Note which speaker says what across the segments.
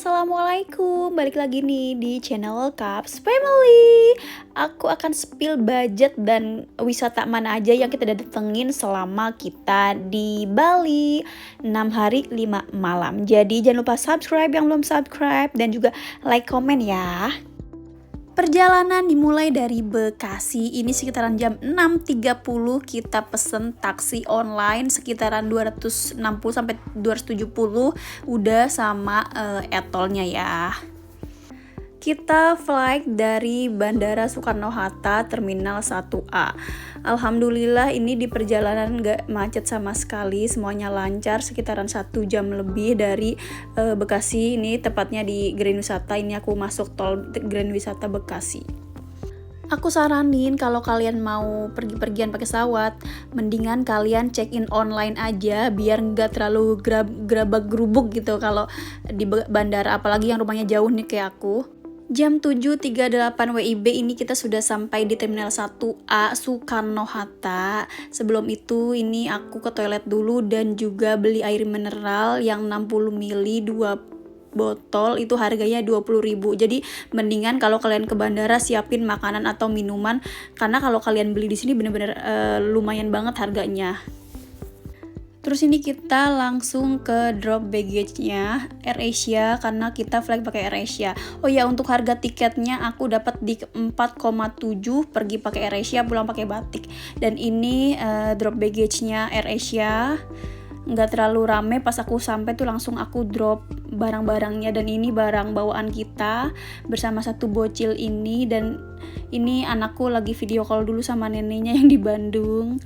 Speaker 1: Assalamualaikum, balik lagi nih di channel Caps Family. Aku akan spill budget dan wisata mana aja yang kita datengin selama kita di Bali 6 hari 5 malam. Jadi jangan lupa subscribe yang belum subscribe dan juga like, komen ya. Perjalanan dimulai dari Bekasi, ini sekitaran jam 6.30 kita pesen taksi online sekitaran 260 sampai 270 udah sama etolnya ya. Kita flight dari Bandara Soekarno-Hatta Terminal 1A. Alhamdulillah ini di perjalanan gak macet sama sekali, semuanya lancar sekitaran 1 jam lebih dari Bekasi. Ini tepatnya di Grand Wisata, ini aku masuk tol Grand Wisata Bekasi. Aku saranin kalau kalian mau pergi-pergian pakai pesawat, mendingan kalian check-in online aja biar nggak terlalu gerabak-gerubuk gitu kalau di bandara, apalagi yang rumahnya jauh nih kayak aku. Jam 7.38 WIB ini kita sudah sampai di Terminal 1A Soekarno-Hatta. Sebelum itu ini aku ke toilet dulu dan juga beli air mineral yang 60 ml 2 botol, itu harganya 20.000. Jadi mendingan kalau kalian ke bandara siapin makanan atau minuman karena kalau kalian beli di sini bener-bener lumayan banget harganya. Terus ini kita langsung ke drop baggage-nya AirAsia karena kita flight pakai AirAsia. Oh ya, untuk harga tiketnya aku dapat di 4,7 pergi pakai AirAsia, pulang pakai batik. Dan ini drop baggage-nya AirAsia. Nggak terlalu rame, pas aku sampai tuh langsung aku drop barang-barangnya, dan ini barang bawaan kita bersama satu bocil ini. Dan ini anakku lagi video call dulu sama neneknya yang di Bandung.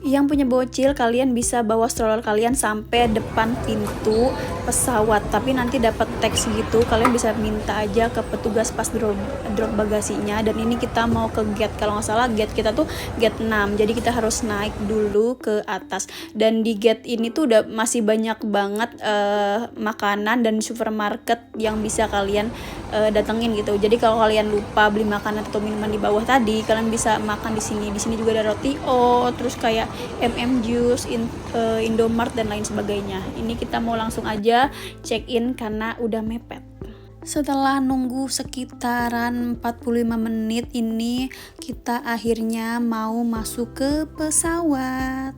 Speaker 1: Yang punya bocil, kalian bisa bawa stroller kalian sampai depan pintu pesawat, tapi nanti dapat teks gitu, kalian bisa minta aja ke petugas pas drop bagasinya. Dan ini kita mau ke gate, kalau nggak salah gate kita tuh gate 6, jadi kita harus naik dulu ke atas. Dan di gate ini tuh udah masih banyak banget makanan dan supermarket yang bisa kalian datengin gitu. Jadi kalau kalian lupa beli makanan atau minuman di bawah tadi, kalian bisa makan di sini. Di sini juga ada roti terus kayak Juice, Indomart dan lain sebagainya. Ini kita mau langsung aja check in karena udah mepet. Setelah nunggu sekitaran 45 menit ini kita akhirnya mau masuk ke pesawat.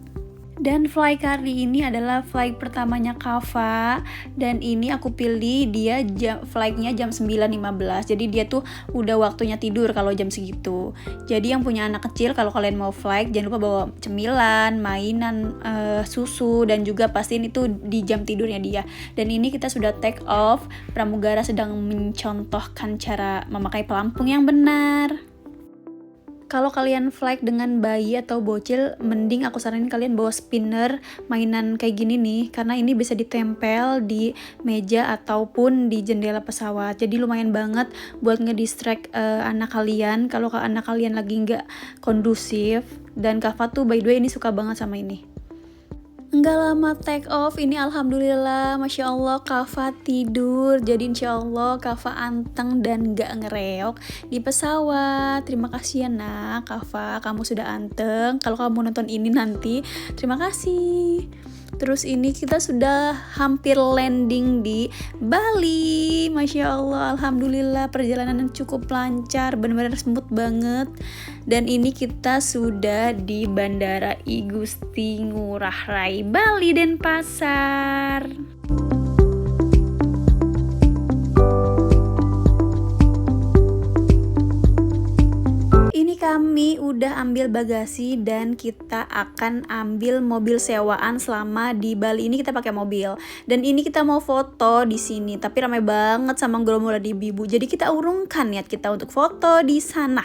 Speaker 1: Dan flight kali ini adalah flight pertamanya Kava, dan ini aku pilih dia flightnya jam 9.15, jadi dia tuh udah waktunya tidur kalau jam segitu. Jadi yang punya anak kecil, kalau kalian mau flight jangan lupa bawa cemilan, mainan, susu, dan juga pastiin itu di jam tidurnya dia. Dan ini kita sudah take off, pramugara sedang mencontohkan cara memakai pelampung yang benar. Kalau kalian flight dengan bayi atau bocil, mending aku saranin kalian bawa spinner, mainan kayak gini nih, karena ini bisa ditempel di meja ataupun di jendela pesawat. Jadi lumayan banget buat ngedistract anak kalian kalau anak kalian lagi nggak kondusif. Dan Kava tuh by the way ini suka banget sama ini. Nggak lama take off, ini alhamdulillah, Masya Allah Kava tidur. Jadi insya Allah Kava anteng dan nggak ngereok di pesawat. Terima kasih ya nak, Kava, kamu sudah anteng. Kalau kamu nonton ini nanti, terima kasih. Terus ini kita sudah hampir landing di Bali. Masya Allah, alhamdulillah perjalanan cukup lancar, benar-benar smooth banget. Dan ini kita sudah di Bandara I Gusti Ngurah Rai Bali Denpasar. Ini kami udah ambil bagasi dan kita akan ambil mobil sewaan selama di Bali ini, kita pakai mobil. Dan ini kita mau foto di sini, tapi ramai banget sama gerombolan ibu-ibu. Jadi kita urungkan niat kita untuk foto di sana.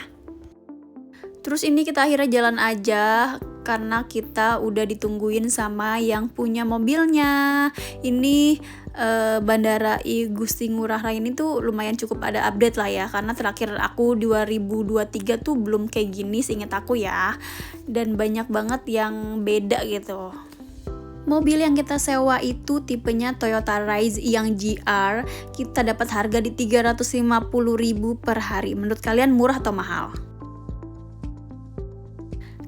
Speaker 1: Terus ini kita akhirnya jalan aja karena kita udah ditungguin sama yang punya mobilnya. Ini Bandara I Gusti Ngurah Rai ini tuh lumayan cukup ada update lah ya, karena terakhir aku 2023 tuh belum kayak gini seinget aku ya. Dan banyak banget yang beda gitu. Mobil yang kita sewa itu tipenya Toyota Rise yang GR. Kita dapat harga di 350.000 per hari. Menurut kalian murah atau mahal?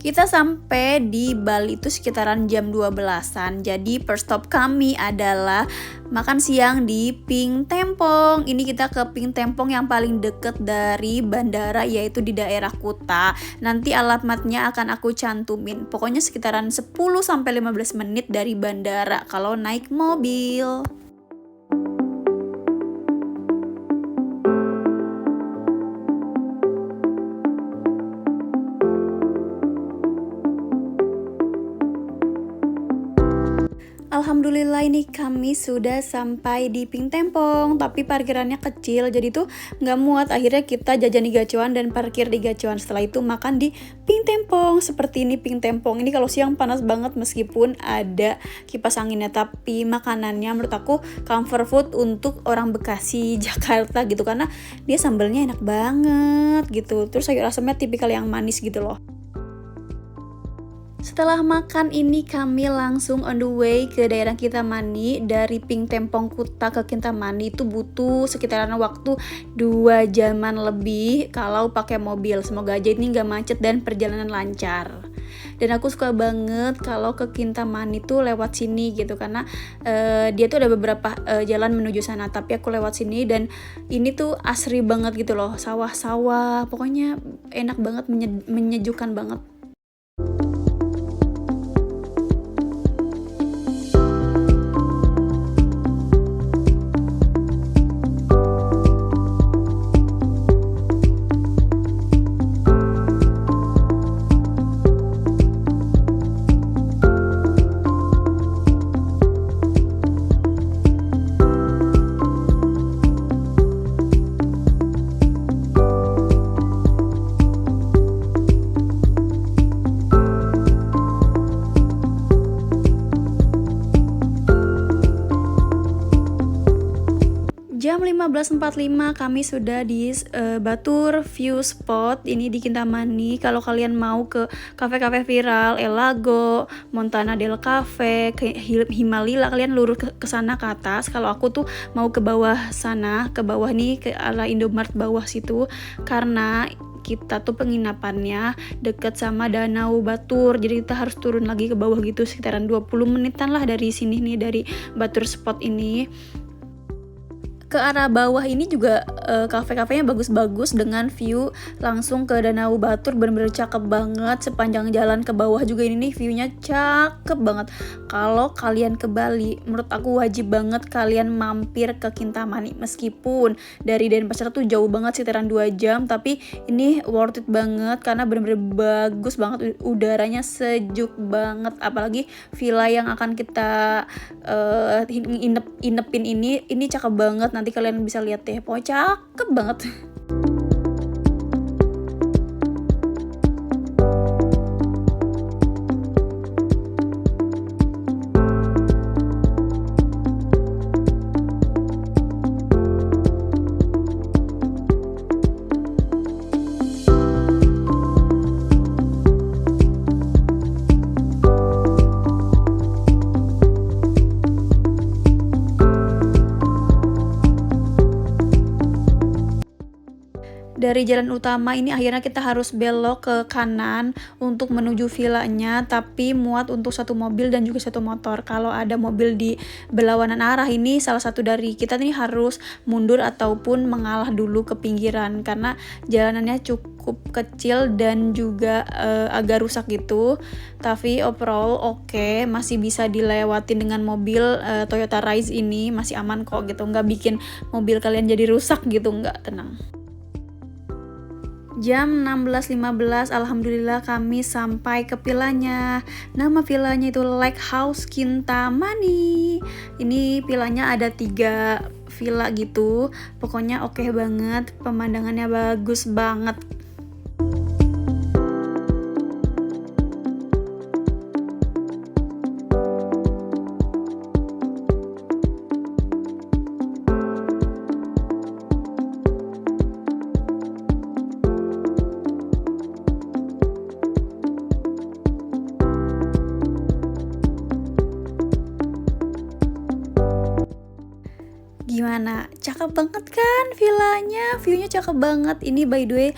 Speaker 1: Kita sampai di Bali itu sekitaran jam 12-an. Jadi first stop kami adalah makan siang di Ping Tempong. Ini kita ke Ping Tempong yang paling deket dari bandara, yaitu di daerah Kuta. Nanti alamatnya akan aku cantumin. Pokoknya sekitaran 10-15 menit dari bandara kalau naik mobil. Alhamdulillah ini kami sudah sampai di Ping Tempong, tapi parkirannya kecil jadi tuh nggak muat. Akhirnya kita jajan di Gacuan dan parkir di Gacuan. Setelah itu makan di Ping Tempong. Seperti ini Ping Tempong ini kalau siang panas banget meskipun ada kipas anginnya, tapi makanannya menurut aku comfort food untuk orang Bekasi Jakarta gitu, karena dia sambalnya enak banget gitu. Terus sayur asamnya tipikal yang manis gitu loh. Setelah makan ini kami langsung on the way ke daerah Kintamani. Dari Ping Tempong Kuta ke Kintamani itu butuh sekitaran waktu 2 jaman lebih kalau pakai mobil. Semoga aja ini nggak macet dan perjalanan lancar. Dan aku suka banget kalau ke Kintamani tuh lewat sini gitu, karena dia tuh ada beberapa jalan menuju sana, tapi aku lewat sini dan ini tuh asri banget gitu loh, sawah-sawah, pokoknya enak banget, menyejukkan banget. Jam 15.45 kami sudah di Batur View Spot ini di Kintamani. Kalau kalian mau ke kafe-kafe viral, Elago, Montana Del Cafe, ke Himalila, kalian lurus ke sana ke atas. Kalau aku tuh mau ke bawah sana, ke bawah nih, ke arah Indomart bawah situ, karena kita tuh penginapannya deket sama Danau Batur, jadi kita harus turun lagi ke bawah gitu, sekitaran 20 menitan lah dari sini nih, dari Batur Spot ini. Ke arah bawah ini juga kafe-kafenya bagus-bagus dengan view langsung ke Danau Batur, bener-bener cakep banget. Sepanjang jalan ke bawah juga ini nih viewnya cakep banget. Kalau kalian ke Bali, menurut aku wajib banget kalian mampir ke Kintamani. Meskipun dari Denpasar tuh jauh banget, sekitaran 2 jam, tapi ini worth it banget karena bener-bener bagus banget, udaranya sejuk banget. Apalagi villa yang akan kita inepin ini cakep banget. Nanti kalian bisa lihat deh, pokoknya cakep banget. Dari jalan utama ini akhirnya kita harus belok ke kanan untuk menuju villanya, tapi muat untuk satu mobil dan juga satu motor. Kalau ada mobil di berlawanan arah ini, salah satu dari kita nih harus mundur ataupun mengalah dulu ke pinggiran karena jalanannya cukup kecil dan juga agak rusak gitu. Tapi overall oke, masih bisa dilewatin dengan mobil Toyota Rise ini, masih aman kok gitu, nggak bikin mobil kalian jadi rusak gitu, nggak, tenang. Jam 16.15 alhamdulillah kami sampai ke villanya. Nama villanya itu Lake House Kintamani. Ini villanya ada 3 villa gitu. Pokoknya oke banget, pemandangannya bagus banget. Gimana? Cakep banget kan villanya? Viewnya cakep banget. Ini by the way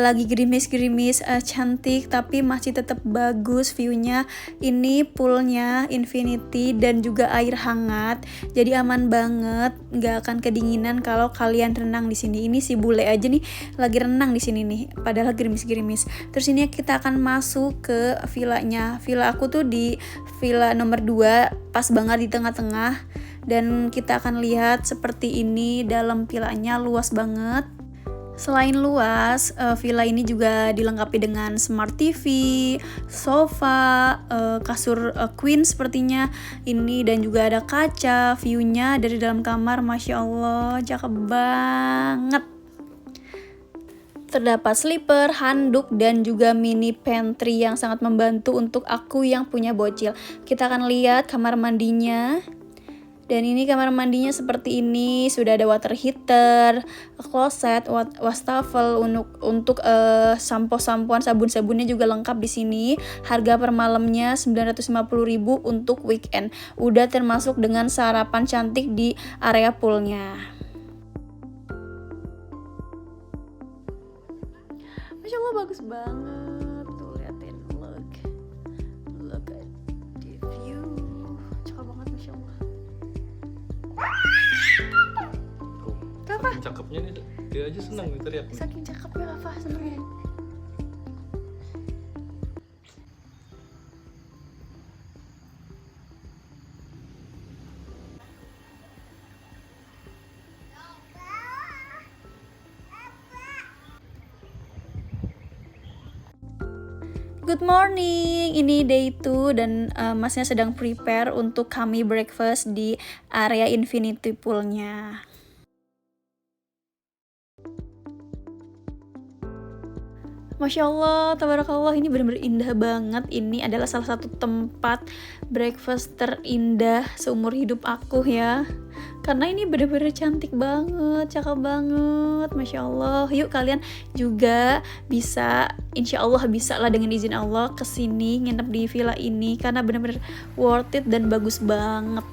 Speaker 1: lagi gerimis-gerimis, cantik tapi masih tetap bagus viewnya. Ini poolnya infinity dan juga air hangat. Jadi aman banget, nggak akan kedinginan kalau kalian renang di sini. Ini si bule aja nih lagi renang di sini nih, padahal gerimis-gerimis. Terus ini kita akan masuk ke villanya. Villa aku tuh di villa nomor 2, pas banget di tengah-tengah. Dan kita akan lihat seperti ini dalam villanya, luas banget. Selain luas, villa ini juga dilengkapi dengan smart TV, sofa, kasur queen sepertinya ini, dan juga ada kaca. Viewnya dari dalam kamar, masya Allah, cakep banget. Terdapat slipper, handuk, dan juga mini pantry yang sangat membantu untuk aku yang punya bocil. Kita akan lihat kamar mandinya. Dan ini kamar mandinya seperti ini, sudah ada water heater, kloset, wastafel untuk sampo-sampoan, sabun-sabunnya juga lengkap di sini. Harga per malamnya 950.000 untuk weekend. Udah termasuk dengan sarapan cantik di area poolnya. Masya Allah, bagus banget. Tuh liatin, look at the view. Cakep banget, Masya Allah. Apa?
Speaker 2: Saking cakepnya dia aja senang teriak.
Speaker 1: Saking cakepnya apa senengnya. Good morning, ini day 2 dan masnya sedang prepare untuk kami breakfast di area infinity poolnya. Masya Allah, tabarakallah, ini benar-benar indah banget. Ini adalah salah satu tempat breakfast terindah seumur hidup aku ya. Karena ini benar-benar cantik banget, cakep banget, Masya Allah. Yuk kalian juga bisa, insya Allah bisa lah dengan izin Allah kesini nginep di villa ini. Karena benar-benar worth it dan bagus banget.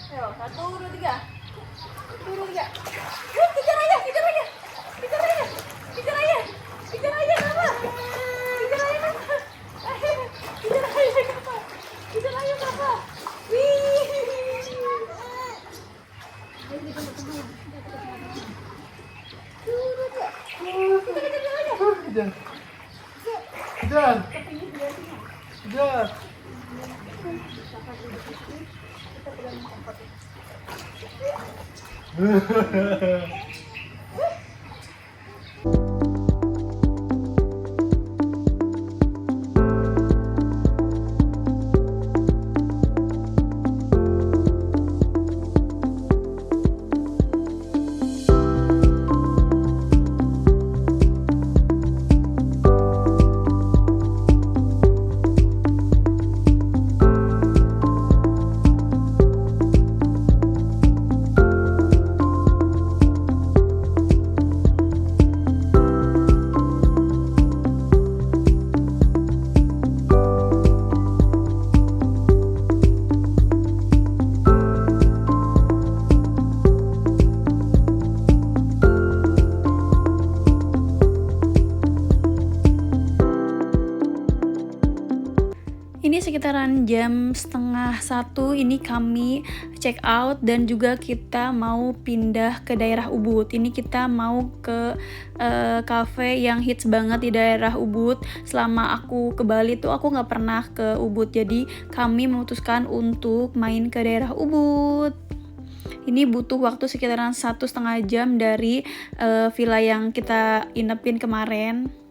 Speaker 1: Ayo, 1, 2, 3. 1, 2, 3. Kejar aja, kejar aja. Kejar aja. Kejar aja. Kejar aja, Papa. Kejar aja, Papa. Kejar aja, Papa. Kejar aja, Papa. Wih. Ayo kita ketemu.
Speaker 2: Kejar. Kejar. Kejar.
Speaker 1: Ini sekitaran jam setengah 1 ini kami check out dan juga kita mau pindah ke daerah Ubud. Ini kita mau ke cafe yang hits banget di daerah Ubud. Selama aku ke Bali tuh aku nggak pernah ke Ubud, jadi kami memutuskan untuk main ke daerah Ubud. Ini butuh waktu sekitaran 1,5 jam dari villa yang kita inepin kemarin.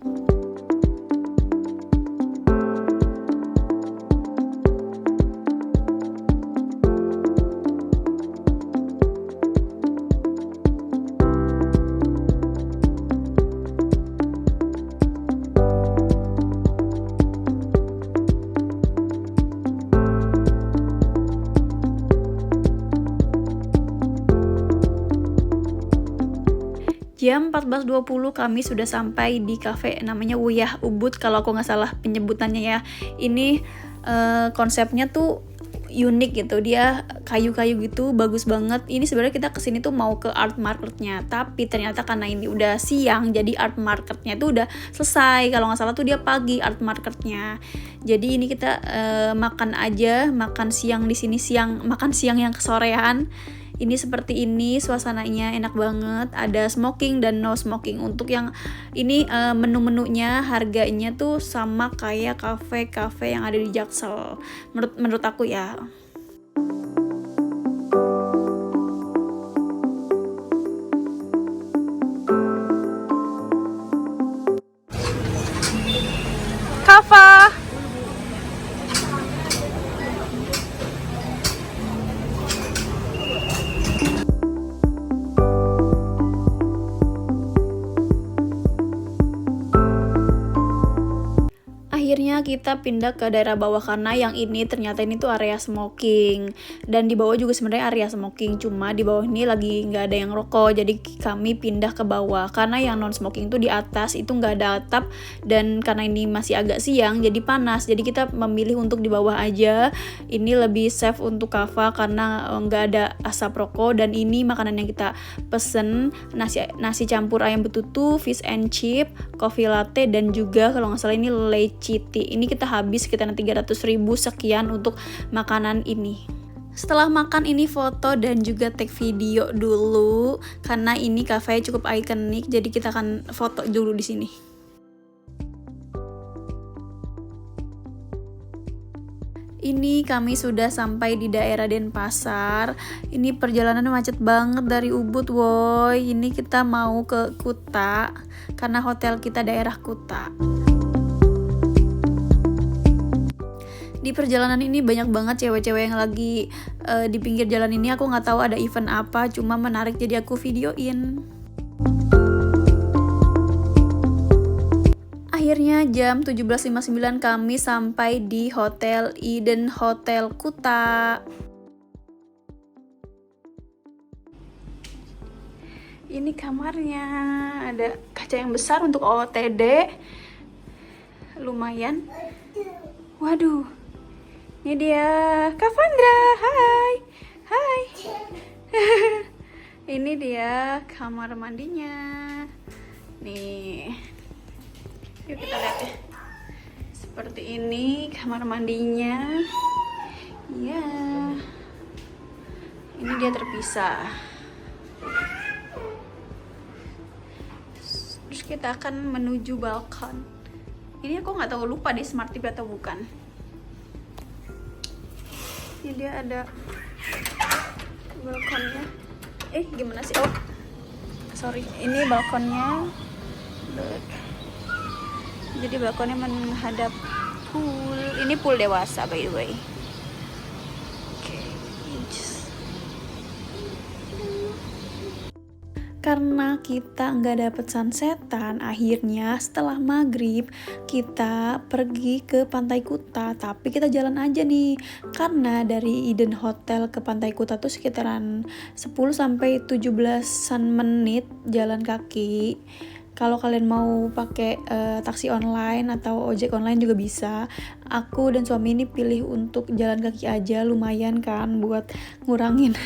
Speaker 1: Jam 14.20 kami sudah sampai di cafe namanya Wuyah Ubud kalau aku nggak salah penyebutannya ya. Ini konsepnya tuh unik gitu, dia kayu-kayu gitu, bagus banget. Ini sebenarnya kita kesini tuh mau ke art marketnya, tapi ternyata karena ini udah siang, jadi art marketnya tuh udah selesai. Kalau nggak salah tuh dia pagi art marketnya. Jadi ini kita makan siang di sini, makan siang yang kesorean. Ini seperti ini suasananya, enak banget. Ada smoking dan no smoking. Untuk yang ini menu-menunya harganya tuh sama kayak kafe-kafe yang ada di Jaksel. Menurut aku ya. Kava. Akhirnya kita pindah ke daerah bawah karena yang ini ternyata ini tuh area smoking, dan di bawah juga sebenarnya area smoking, cuma di bawah ini lagi nggak ada yang rokok, jadi kami pindah ke bawah karena yang non smoking tuh di atas itu nggak ada atap, dan karena ini masih agak siang jadi panas, jadi kita memilih untuk di bawah aja. Ini lebih safe untuk Kava karena nggak ada asap rokok. Dan ini makanan yang kita pesen, nasi campur ayam betutu, fish and chip, coffee latte, dan juga kalau nggak salah ini leci. Ini kita habis sekitar 300.000 sekian untuk makanan ini. Setelah makan ini foto dan juga take video dulu karena ini cafe cukup ikonik, jadi kita akan foto dulu di sini. Ini kami sudah sampai di daerah Denpasar. Ini perjalanannya macet banget dari Ubud, woy. Ini kita mau ke Kuta karena hotel kita daerah Kuta. Di perjalanan ini banyak banget cewek-cewek yang lagi di pinggir jalan ini. Aku nggak tahu ada event apa, cuma menarik jadi aku videoin. Akhirnya jam 17.59 kami sampai di Hotel Eden Hotel Kuta. Ini kamarnya, ada kaca yang besar untuk OOTD, lumayan. Waduh, ini dia Kavandra, hai. Ini dia kamar mandinya. Nih, yuk kita lihat ya. Seperti ini kamar mandinya. Ya, ini dia terpisah. Terus kita akan menuju balkon. Ini aku nggak tahu, lupa deh smart TV atau bukan. Ini dia ada balkonnya. Gimana sih? Oh, sorry. Ini balkonnya. Jadi balkonnya menghadap pool. Ini pool dewasa by the way. Karena kita nggak dapet sunsetan, akhirnya setelah maghrib kita pergi ke Pantai Kuta. Tapi kita jalan aja nih, karena dari Eden Hotel ke Pantai Kuta tuh sekitaran 10-17 menit jalan kaki. Kalau kalian mau pakai taksi online atau ojek online juga bisa. Aku dan suami ini pilih untuk jalan kaki aja, lumayan kan buat ngurangin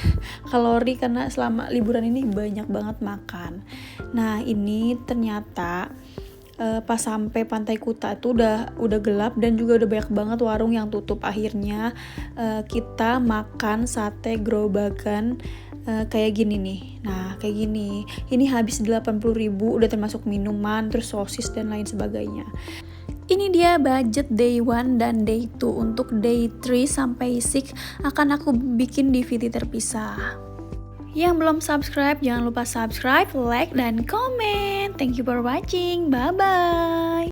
Speaker 1: kalori karena selama liburan ini banyak banget makan. Nah, ini ternyata Pas sampai Pantai Kuta tuh udah gelap dan juga udah banyak banget warung yang tutup. Akhirnya kita makan sate gerobakan kayak gini nih. Nah, kayak gini. Ini habis 80.000, udah termasuk minuman, terus sosis dan lain sebagainya. Ini dia budget day 1 dan day 2. Untuk day 3 sampai 6 akan aku bikin DVD terpisah. Yang belum subscribe, jangan lupa subscribe, like, dan komen. Thank you for watching. Bye-bye.